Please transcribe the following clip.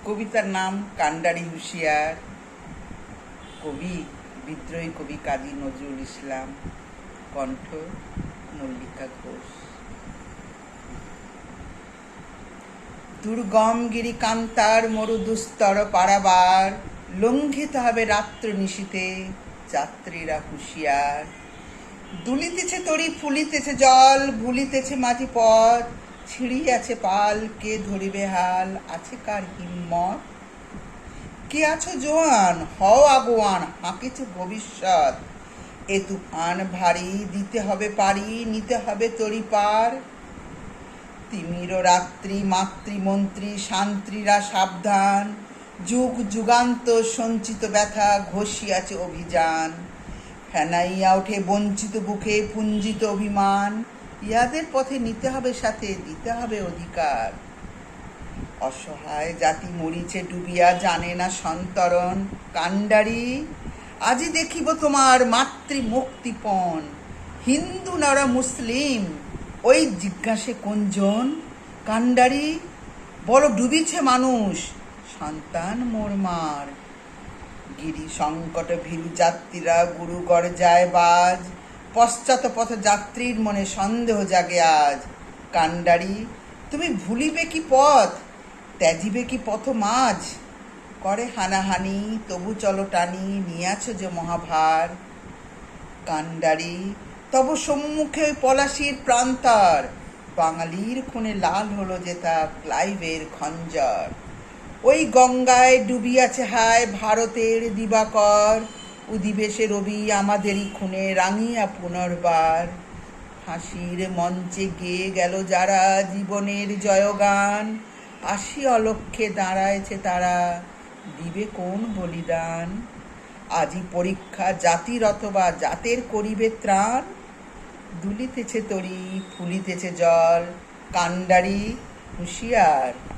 কবিতার নাম কান্ডারি হুঁশিয়ার। কবি বিদ্রোহী কবি কাজী নজরুল ইসলাম। কণ্ঠ মল্লিকা ঘোষ। দুর্গম গিরি কান্তার মরু দুস্তর পারাবার, লঙ্ঘিত হবে রাত্র নিশীতে যাত্রীরা হুঁশিয়ার। দুলিতেছে তরি ফুলিতেছে জল, ভুলিতেছে মাঝি পথ, ছিড়িয়াছে পাল, কে ধরিবে হাল, আছে কার হিম্মত? কে আছো জোয়ান, হও আগুয়ান, হাঁকিছে ভবিষ্যৎ। এ তুফান ভারী, দিতে হবে পারি, নিতে হবে তরি পার। তিমির রাত্রি মাতৃমন্ত্রী শান্ত্রীরা সাবধান, যুগ যুগান্ত সঞ্চিত ব্যথা ঘষিয়াছে অভিযান। ফেনাইয়া ওঠে বঞ্চিত বুকে পুঞ্জিত অভিমান, ইহাদের পথে নিতে হবে সাথে, দিতে হবে অধিকার। অসহায় জাতি মরিছে ডুবিয়া, জানে না সন্তরণ। কান্ডারি আজি দেখিব তোমার মাতৃ মুক্তিপণ। হিন্দু নারা মুসলিম ওই জিজ্ঞাসে কোনজন? কান্ডারি বড় ডুবিছে মানুষ, সন্তান মোর মার। গিরি সংকট ভীরু যাত্রীরা গুরু গর্জায় বাজ, পশ্চাৎ পথ যাত্রীর মনে সন্দেহ জাগে আজ। কান্ডারি তুমি ভুলিবে কি পথ, ত্যাজিবে কি পথ মাঝ? করে হানাহানি তবু চলো টানি, নিয়াছ যে মহাভার। কান্ডারি তব সম্মুখে পলাশির প্রান্তর, বাঙালির খুনে লাল হলো যে তা ক্লাইভের খঞ্জর। ওই গঙ্গায় ডুবিয়াছে হায় ভারতের দিবাকর, উদিবেশে রবি আমাদেরই খুনে রাঙিয়া পুনর্বার। ফাঁসির মঞ্চে গেয়ে গেল যারা জীবনের জয়গান, আসি অলক্ষ্যে দাঁড়ায়ছে তারা, দিবে কোন বলিদান? আজি পরীক্ষা জাতির অথবা জাতের করিবে ত্রাণ। দুলিতেছে তরি ফুলিতেছে জল, কান্ডারি হুঁশিয়ার।